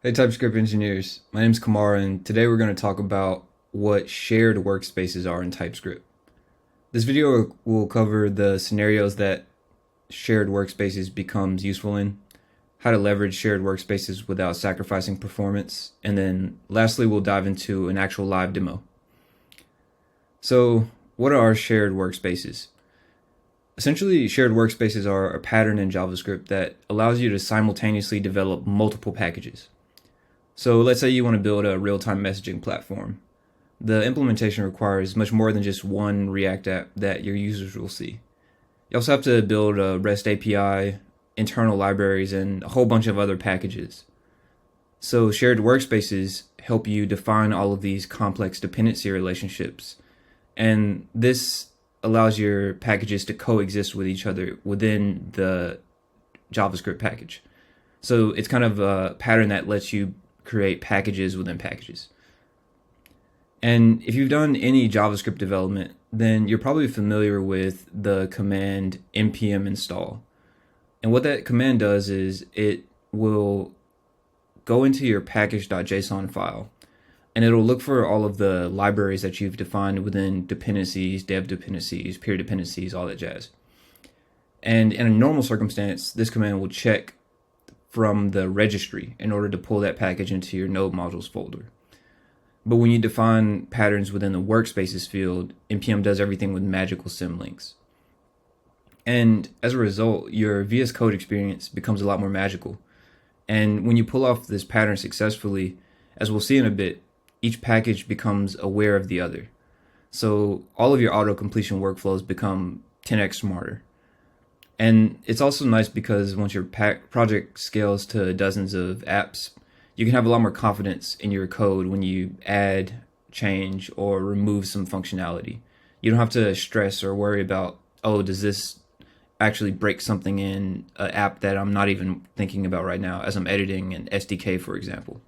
Hey TypeScript engineers, my name is Kamar and today we're going to talk about what shared workspaces are in TypeScript. This video will cover the scenarios that shared workspaces becomes useful in, how to leverage shared workspaces without sacrificing performance, and then lastly we'll dive into an actual live demo. So what are shared workspaces? Essentially, shared workspaces are a pattern in JavaScript that allows you to simultaneously develop multiple packages. So let's say you want to build a real-time messaging platform. The implementation requires much more than just one React app that your users will see. You also have to build a REST API, internal libraries, and a whole bunch of other packages. So shared workspaces help you define all of these complex dependency relationships. And this allows your packages to coexist with each other within the JavaScript package. So it's kind of a pattern that lets you create packages within packages. And if you've done any JavaScript development, then you're probably familiar with the command npm install. And what that command does is it will go into your package.json file and it'll look for all of the libraries that you've defined within dependencies, dev dependencies, peer dependencies, all that jazz. And in a normal circumstance, this command will check from the registry in order to pull that package into your node modules folder. But when you define patterns within the workspaces field, npm does everything with magical symlinks. And as a result, your VSCode experience becomes a lot more magical. And when you pull off this pattern successfully, as we'll see in a bit, each package becomes aware of the other. So all of your auto completion workflows become 10x smarter. And it's also nice because once your project scales to dozens of apps, you can have a lot more confidence in your code when you add, change, or remove some functionality. You don't have to stress or worry about, oh, does this actually break something in an app that I'm not even thinking about right now as I'm editing an SDK, for example.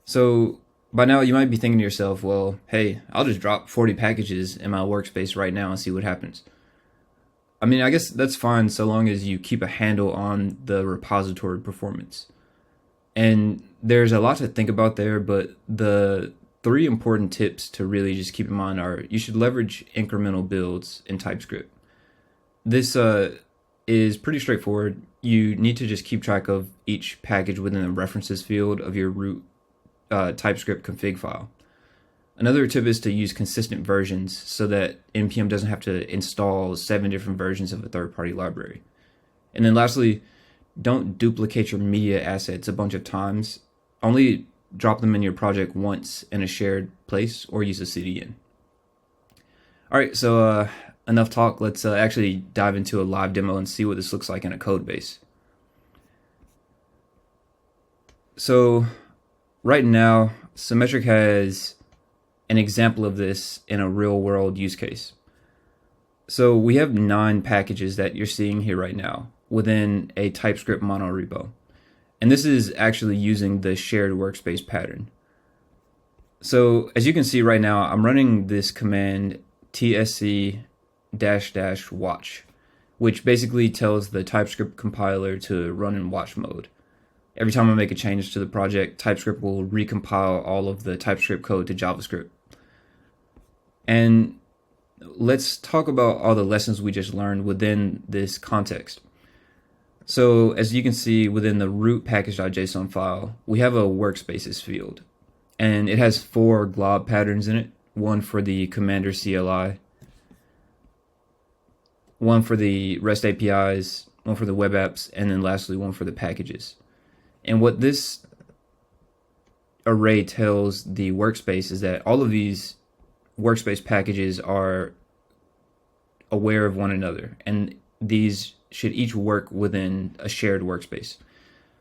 So by now you might be thinking to yourself, well, hey, I'll just drop 40 packages in my workspace right now and see what happens. I mean, I guess that's fine so long as you keep a handle on the repository performance. And there's a lot to think about there, but the three important tips to really just keep in mind are you should leverage incremental builds in TypeScript. This is pretty straightforward. You need to just keep track of each package within the references field of your root TypeScript config file. Another tip is to use consistent versions so that npm doesn't have to install 7 different versions of a third-party library. And then lastly, don't duplicate your media assets a bunch of times. Only drop them in your project once in a shared place or use a CDN. All right, so enough talk. Let's actually dive into a live demo and see what this looks like in a code base. So right now, Symmetric has an example of this in a real world use case. So we have 9 packages that you're seeing here right now within a TypeScript monorepo. And this is actually using the shared workspace pattern. So as you can see right now, I'm running this command tsc -- watch, which basically tells the TypeScript compiler to run in watch mode. Every time I make a change to the project, TypeScript will recompile all of the TypeScript code to JavaScript. And let's talk about all the lessons we just learned within this context. So as you can see within the root package.json file, we have a workspaces field. And it has 4 glob patterns in it. One for the commander CLI, one for the REST APIs, one for the web apps, and then lastly one for the packages. And what this array tells the workspace is that all of these workspace packages are aware of one another, and these should each work within a shared workspace.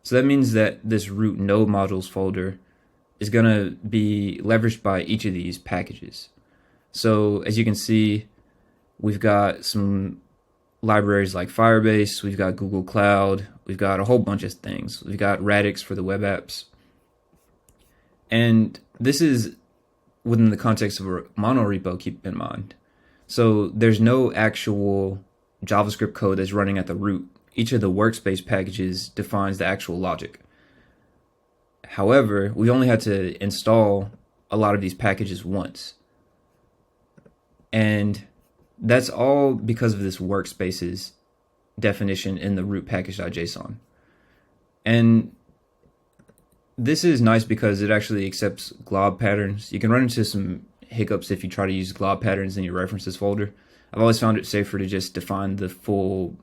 So that means that this root node modules folder is going to be leveraged by each of these packages. So as you can see, we've got some libraries like Firebase, we've got Google Cloud, we've got a whole bunch of things. We've got Radix for the web apps. And this is within the context of a monorepo, keep in mind. So there's no actual JavaScript code that's running at the root. Each of the workspace packages defines the actual logic. However, we only had to install a lot of these packages once. And that's all because of this workspaces definition in the root package.json. And this is nice because it actually accepts glob patterns. You can run into some hiccups if you try to use glob patterns in your references folder. I've always found it safer to just define the full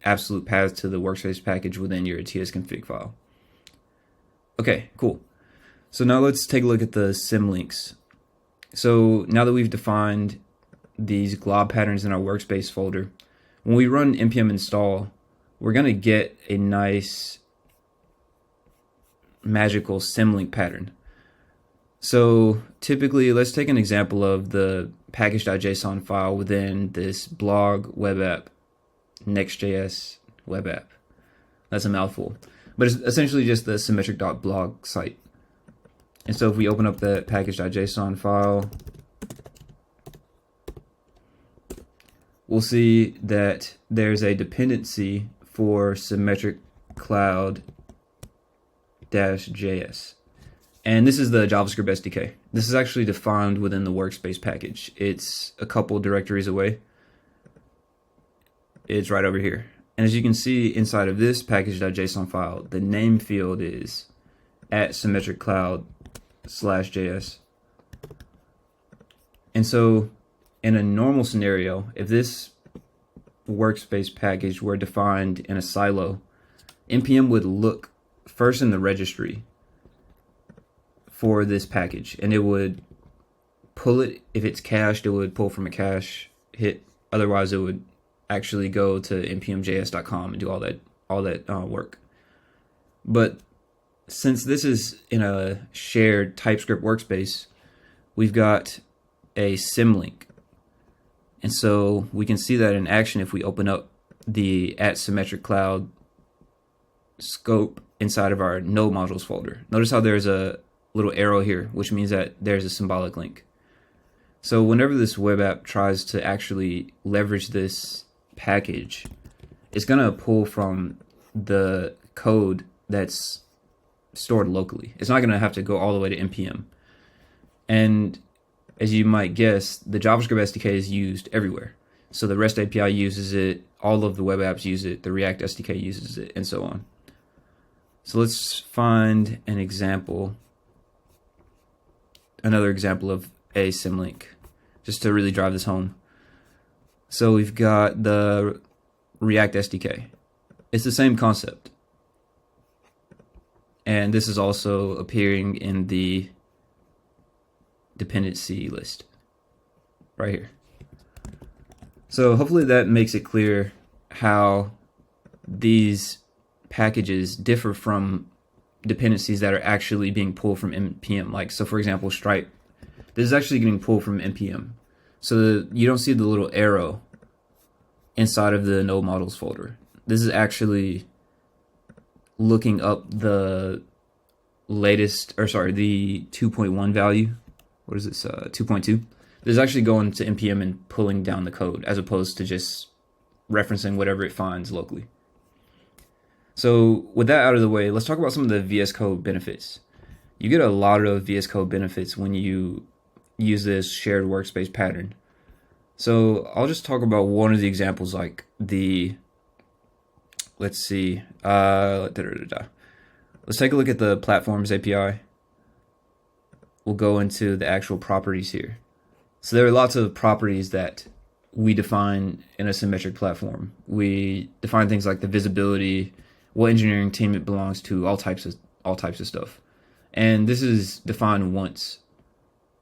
absolute path to the workspace package within your tsconfig file. Okay, cool. So now let's take a look at the symlinks. So now that we've defined these glob patterns in our workspace folder, when we run npm install, we're going to get a nice magical symlink pattern. So typically, let's take an example of the package.json file within this blog web app, Next.js web app. That's a mouthful, but it's essentially just the symmetric.blog site. And so if we open up the package.json file, we'll see that there's a dependency for symmetric cloud-js. And this is the JavaScript SDK. This is actually defined within the workspace package. It's a couple directories away. It's right over here. And as you can see inside of this package.json file, the name field is @symmetriccloud/js. And so in a normal scenario, if this workspace package were defined in a silo, npm would look first in the registry for this package, and it would pull it. If it's cached, it would pull from a cache hit. Otherwise, it would actually go to npmjs.com and do all that work. But since this is in a shared TypeScript workspace, we've got a symlink. And so we can see that in action if we open up the @symmetriccloud scope inside of our node modules folder. Notice how there's a little arrow here, which means that there's a symbolic link. So whenever this web app tries to actually leverage this package, it's going to pull from the code that's stored locally. It's not going to have to go all the way to npm. And as you might guess, the JavaScript SDK is used everywhere. So the REST API uses it, all of the web apps use it, the React SDK uses it, and so on. So let's find an example, another example of a symlink, just to really drive this home. So we've got the React SDK. It's the same concept. And this is also appearing in the dependency list right here. So hopefully that makes it clear how these packages differ from dependencies that are actually being pulled from npm. Like, so for example, Stripe, this is actually getting pulled from npm. So you don't see the little arrow inside of the node models folder. This is actually looking up the latest, or sorry, the 2.1 value. What is this, 2.2? This is actually going to npm and pulling down the code as opposed to just referencing whatever it finds locally. So with that out of the way, let's talk about some of the VSCode benefits. You get a lot of VSCode benefits when you use this shared workspace pattern. So I'll just talk about one of the examples, like the, let's see, let's take a look at the platforms API. We'll go into the actual properties here. So there are lots of properties that we define in a symmetric platform. We define things like the visibility, what engineering team it belongs to, all types of stuff. And this is defined once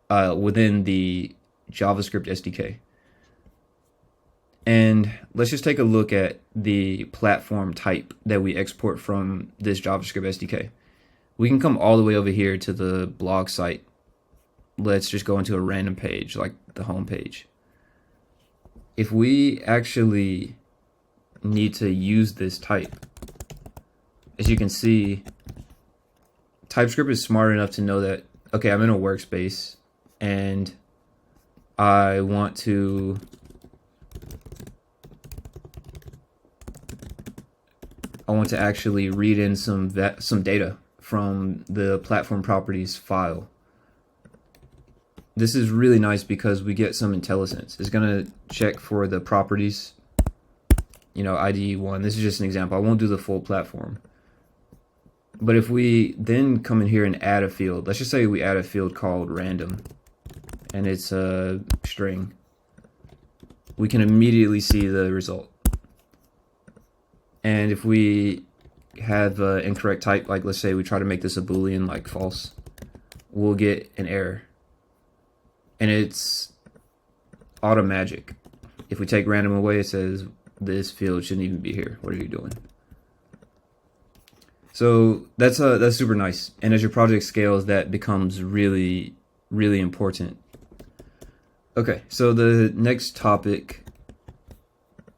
within the JavaScript SDK. And let's just take a look at the platform type that we export from this JavaScript SDK. We can come all the way over here to the blog site. Let's just go into a random page, like the home page. If we actually need to use this type, as you can see, TypeScript is smart enough to know that, okay, I'm in a workspace and I want to actually read in some data from the platform properties file. This is really nice because we get some IntelliSense. It's going to check for the properties, IDE 1. This is just an example. I won't do the full platform. But if we then come in here and add a field, let's just say we add a field called random, and it's a string, we can immediately see the result. And if we have incorrect type, like let's say we try to make this a Boolean like false, we'll get an error. And it's auto magic. If we take random away, it says this field shouldn't even be here. What are you doing? So that's super nice. And as your project scales, that becomes really, really important. Okay, so the next topic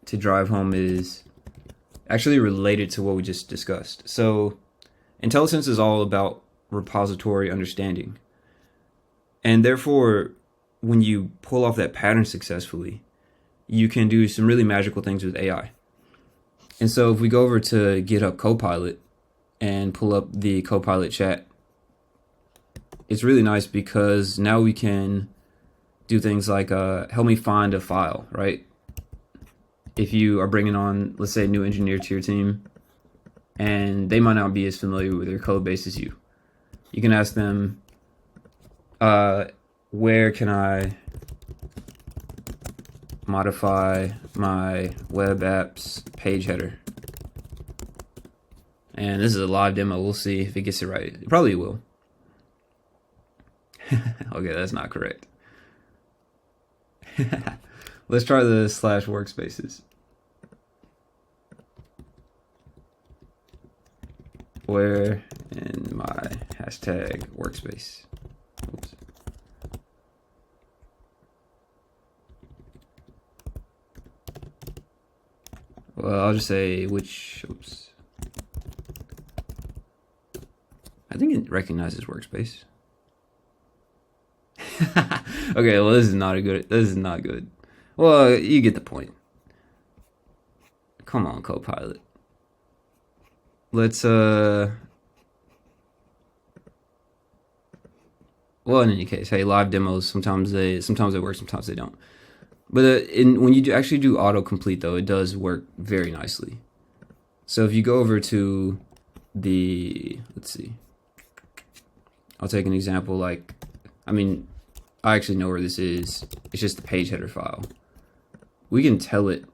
to drive home is actually related to what we just discussed. So IntelliSense is all about repository understanding. And therefore, when you pull off that pattern successfully, you can do some really magical things with AI. And so if we go over to GitHub Copilot and pull up the Copilot chat, it's really nice because now we can do things like help me find a file, right? If you are bringing on, let's say, a new engineer to your team, and they might not be as familiar with your code base as you, you can ask them, where can I modify my web apps page header? And this is a live demo. We'll see if it gets it right. It probably will. Okay, that's not correct. Let's try the /workspaces. Where in my hashtag workspace? Oops. Well, I'll just say which. Oops. I think it recognizes workspace. Okay, well, this is not good. Well, you get the point. Come on, Copilot. Let's well, in any case, hey, live demos, sometimes they work, sometimes they don't. But when you actually do autocomplete, though, it does work very nicely. So if you go over to let's see, I'll take an example. Like, I actually know where this is. It's just the page header file. We can tell it.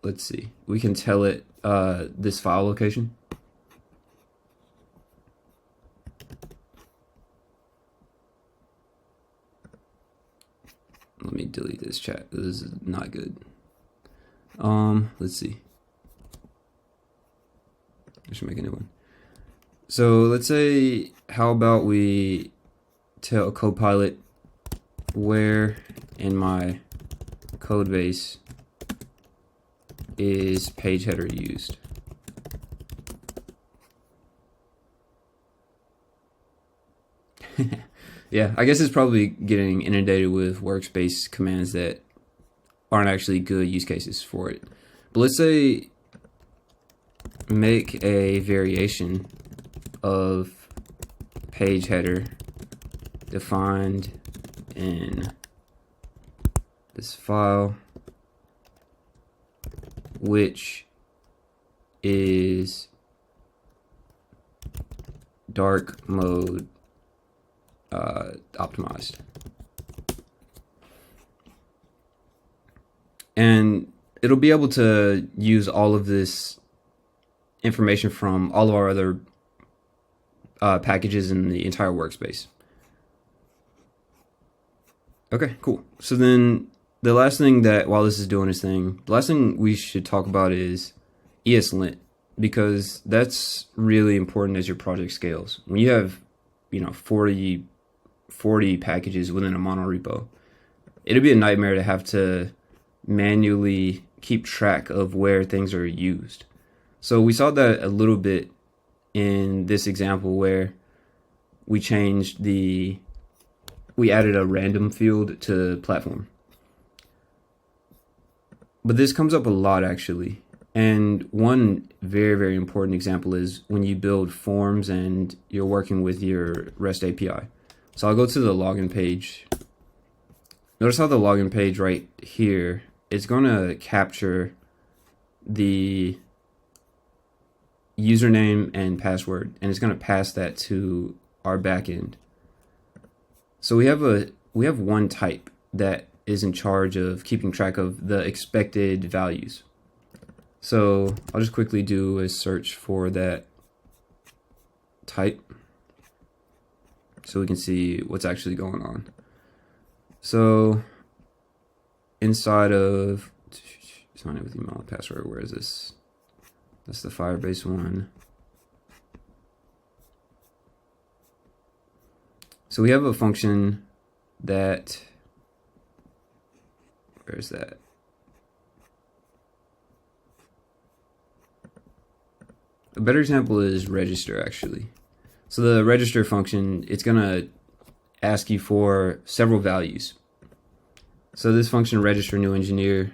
Let's see. We can tell it this file location. Let me delete this chat. This is not good. Let's see. I should make a new one. So let's say, how about we tell Copilot where in my code base is page header used? Yeah, I guess it's probably getting inundated with workspace commands that aren't actually good use cases for it. But let's say make a variation of page header defined in this file, which is dark mode optimized. And it'll be able to use all of this information from all of our other packages in the entire workspace. Okay, cool. So then the last thing that, while this is doing its thing, the last thing we should talk about is ESLint, because that's really important as your project scales. When you have, 40 packages within a monorepo, it'd be a nightmare to have to manually keep track of where things are used. So we saw that a little bit in this example where we added a random field to platform. But this comes up a lot, actually. And one very, very important example is when you build forms and you're working with your REST API. So I'll go to the login page. Notice how the login page right here is going to capture the username and password, and it's going to pass that to our backend. So we have one type that is in charge of keeping track of the expected values. So I'll just quickly do a search for that type so we can see what's actually going on. So inside of sign in with email and password, where is this? That's the Firebase one. So we have a function that, where's that? A better example is register, actually. So the register function, it's gonna ask you for several values. So this function, register new engineer,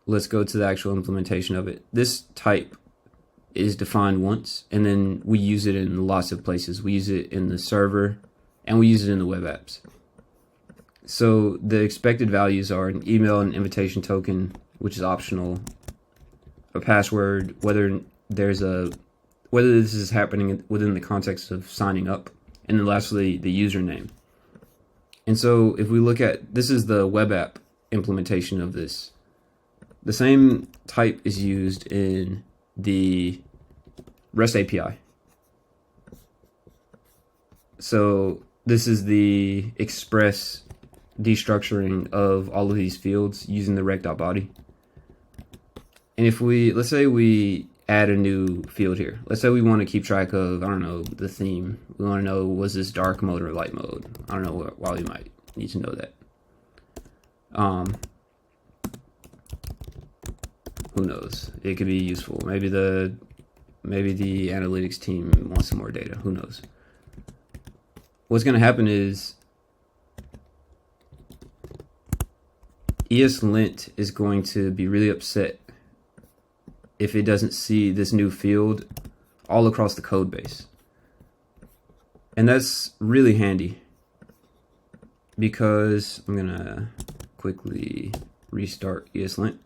let's go to the actual implementation of it. This type is defined once, and then we use it in lots of places. We use it in the server, and we use it in the web apps. So the expected values are an email and invitation token, which is optional, a password, whether this is happening within the context of signing up, and then lastly, the username. And so if we look at, this is the web app implementation of this. The same type is used in the REST API. So this is the express destructuring of all of these fields using the rec.body. And if let's say we add a new field here. Let's say we want to keep track of, I don't know, the theme. We want to know, was this dark mode or light mode? I don't know why we might need to know that. Who knows? It could be useful. Maybe the analytics team wants some more data. Who knows? What's going to happen is ESLint is going to be really upset if it doesn't see this new field all across the code base. And that's really handy because I'm going to quickly restart ESLint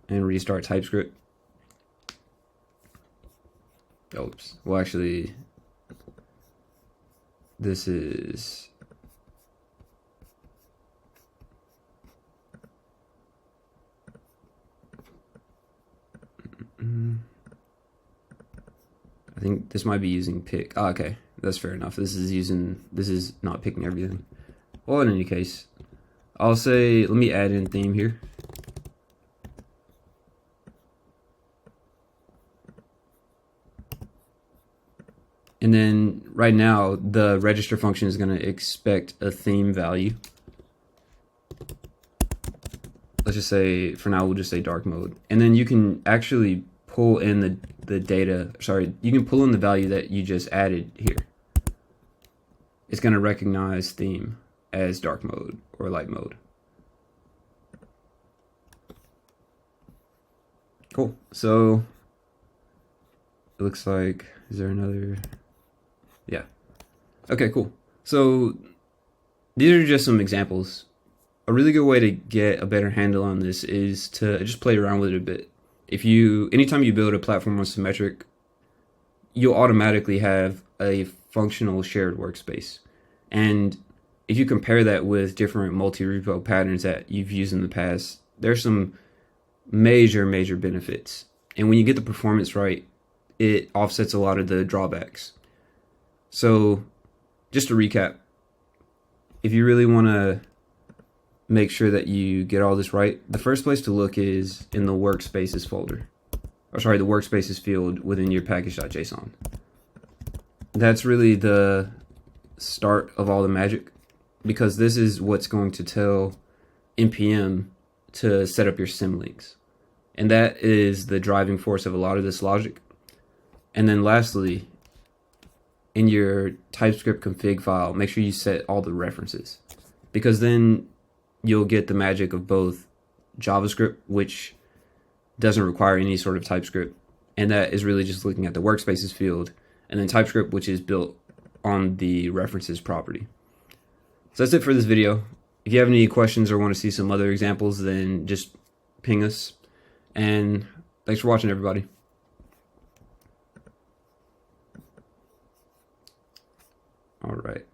and restart TypeScript. Oops. Well, actually, this is I think this might be using pick. Oh, okay, that's fair enough. This is not picking everything. Well, in any case, I'll say, let me add in theme here. And then right now, the register function is going to expect a theme value. Let's just say, for now, we'll just say dark mode. And then you can actually pull in the data, you can pull in the value that you just added here. It's going to recognize theme as dark mode or light mode. Cool. So it looks like, is there another? Yeah. Okay, cool. So these are just some examples. A really good way to get a better handle on this is to just play around with it a bit. Anytime you build a platform on Symmetric, you'll automatically have a functional shared workspace. And if you compare that with different multi-repo patterns that you've used in the past, there's some major benefits. And when you get the performance right, it offsets a lot of the drawbacks. So just to recap, if you really want to make sure that you get all this right, the first place to look is in the Workspaces folder. The Workspaces field within your package.json. That's really the start of all the magic, because this is what's going to tell npm to set up your symlinks. And that is the driving force of a lot of this logic. And then lastly, in your TypeScript config file, make sure you set all the references, because then you'll get the magic of both JavaScript, which doesn't require any sort of TypeScript, and that is really just looking at the Workspaces field, and then TypeScript, which is built on the references property. So that's it for this video. If you have any questions or want to see some other examples, then just ping us. And thanks for watching, everybody. All right.